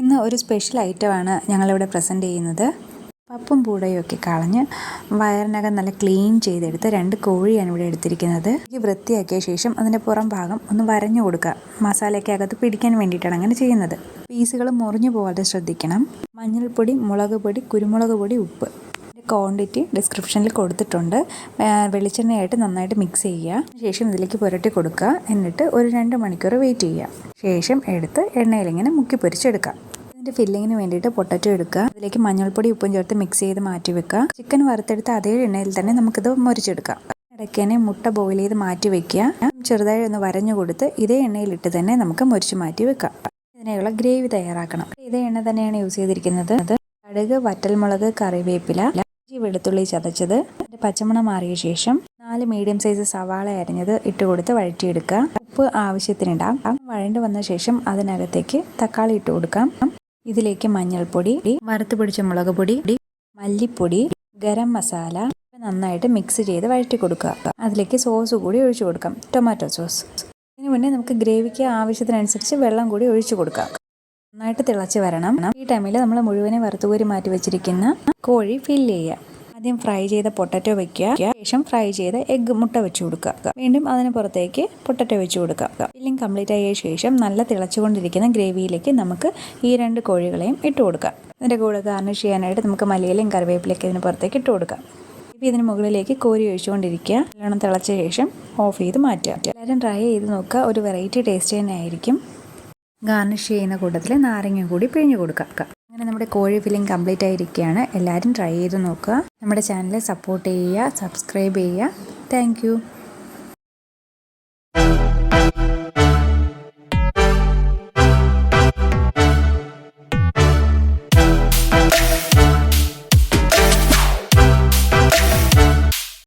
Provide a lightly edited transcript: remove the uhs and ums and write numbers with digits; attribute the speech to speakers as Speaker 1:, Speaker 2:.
Speaker 1: ഇന്ന് ഒരു സ്പെഷ്യൽ ഐറ്റമാണ് ഞങ്ങളിവിടെ പ്രസൻറ്റ് ചെയ്യുന്നത്. പപ്പും പൂടയും ഒക്കെ കളഞ്ഞ് വയറിനകം നല്ല ക്ലീൻ ചെയ്തെടുത്ത് 2 കോഴിയാണ് ഇവിടെ എടുത്തിരിക്കുന്നത്. ഇത് വൃത്തിയാക്കിയ ശേഷം അതിൻ്റെ പുറം ഭാഗം ഒന്ന് വരഞ്ഞു കൊടുക്കുക. മസാലയ്ക്ക് അകത്ത് പിടിക്കാൻ വേണ്ടിയിട്ടാണ് അങ്ങനെ ചെയ്യുന്നത്. പീസുകൾ മുറിഞ്ഞു പോകാതെ ശ്രദ്ധിക്കണം. മഞ്ഞൾപ്പൊടി, മുളക് പൊടി, കുരുമുളക് പൊടി, ഉപ്പ് ക്വാണ്ടിറ്റി ഡിസ്ക്രിപ്ഷനിൽ കൊടുത്തിട്ടുണ്ട്. വെളിച്ചെണ്ണയായിട്ട് നന്നായിട്ട് മിക്സ് ചെയ്യുക. ശേഷം ഇതിലേക്ക് പുരട്ടി കൊടുക്കുക. എന്നിട്ട് ഒരു 2 മണിക്കൂർ വെയിറ്റ് ചെയ്യുക. ശേഷം എടുത്ത് എണ്ണയിലിങ്ങനെ മുക്കി പൊരിച്ചെടുക്കുക. ഇതിൻ്റെ ഫില്ലിങ്ങിന് വേണ്ടിയിട്ട് പൊട്ടറ്റോ എടുക്കുക. അതിലേക്ക് മഞ്ഞൾപ്പൊടി, ഉപ്പും ചേർത്ത് മിക്സ് ചെയ്ത് മാറ്റി വെക്കുക. ചിക്കൻ വറുത്തെടുത്ത് അതേ എണ്ണയിൽ തന്നെ നമുക്കിത് മുറിച്ചെടുക്കാം. ഇടയ്ക്കനെ മുട്ട ബോയിൽ ചെയ്ത് മാറ്റി വെക്കുക. ചെറുതായി ഒന്ന് വരഞ്ഞു കൊടുത്ത് ഇതേ എണ്ണയിലിട്ട് തന്നെ നമുക്ക് മുറിച്ച് മാറ്റി വെക്കാം. ഇതിനുള്ള ഗ്രേവി തയ്യാറാക്കണം. ഇതേ എണ്ണ തന്നെയാണ് യൂസ് ചെയ്തിരിക്കുന്നത്. കടുക്, വറ്റൽമുളക്, കറിവേപ്പില, വെളുത്തുള്ളി ചതച്ചത്, പച്ചമണം മാറിയ ശേഷം 4 മീഡിയം സൈസ് സവാള അരിഞ്ഞത് ഇട്ട് കൊടുത്ത് വഴറ്റിയെടുക്കുക. ഉപ്പ് ആവശ്യത്തിനിടാം. വഴണ്ട് വന്ന ശേഷം അതിനകത്തേക്ക് തക്കാളി ഇട്ട് കൊടുക്കാം. ഇതിലേക്ക് മഞ്ഞൾപ്പൊടി, വറുത്ത് പിടിച്ച മുളക് പൊടി, മല്ലിപ്പൊടി, ഗരം മസാല നന്നായിട്ട് മിക്സ് ചെയ്ത് വഴറ്റി കൊടുക്കുക. അതിലേക്ക് സോസ് കൂടി ഒഴിച്ചു കൊടുക്കാം, ടൊമാറ്റോ സോസ്. ഇതിന് മുന്നേ നമുക്ക് ഗ്രേവിക്ക് ആവശ്യത്തിനനുസരിച്ച് വെള്ളം കൂടി ഒഴിച്ചു കൊടുക്കാം. നന്നായിട്ട് തിളച്ച് വരണം. ഈ ടൈമിൽ നമ്മൾ മുഴുവനെ വറുത്തുകോരി മാറ്റി വെച്ചിരിക്കുന്ന കോഴി ഫില്ല് ചെയ്യുക. ആദ്യം ഫ്രൈ ചെയ്ത പൊട്ടറ്റോ വെക്കുക. ശേഷം ഫ്രൈ ചെയ്ത എഗ്ഗ് മുട്ട വെച്ച് കൊടുക്കുക. വീണ്ടും അതിന് പുറത്തേക്ക് പൊട്ടറ്റോ വെച്ച് കൊടുക്കുക. ഫില്ലിംഗ് കംപ്ലീറ്റ് ആയ ശേഷം നല്ല തിളച്ചുകൊണ്ടിരിക്കുന്ന ഗ്രേവിയിലേക്ക് നമുക്ക് ഈ 2 കോഴികളെയും ഇട്ട് കൊടുക്കാം. ഇതിൻ്റെ കൂടെ ഗാർണിഷ് ചെയ്യാനായിട്ട് നമുക്ക് മല്ലിയിലയും കറിവേപ്പിലയൊക്കെ ഇതിന് പുറത്തേക്ക് ഇട്ട് കൊടുക്കാം. ഇതിന് മുകളിലേക്ക് കോരി ഒഴിച്ചുകൊണ്ടിരിക്കുക. നല്ലോണം തിളച്ച ശേഷം ഓഫ് ചെയ്ത് മാറ്റുക. എല്ലാവരും ട്രൈ ചെയ്ത് നോക്കുക. ഒരു വെറൈറ്റി ടേസ്റ്റ് തന്നെ ആയിരിക്കും. ഗാർണിഷ് ചെയ്യുന്ന കൂട്ടത്തിൽ നാരങ്ങ കൂടി പിഴിഞ്ഞു കൊടുക്കുക. അങ്ങനെ നമ്മുടെ കോഴി ഫില്ലിംഗ് കംപ്ലീറ്റ് ആയിരിക്കുകയാണ്. എല്ലാവരും ട്രൈ ചെയ്ത് നോക്കുക. നമ്മുടെ ചാനൽ സപ്പോർട്ട് ചെയ്യുക, സബ്സ്ക്രൈബ് ചെയ്യുക. താങ്ക്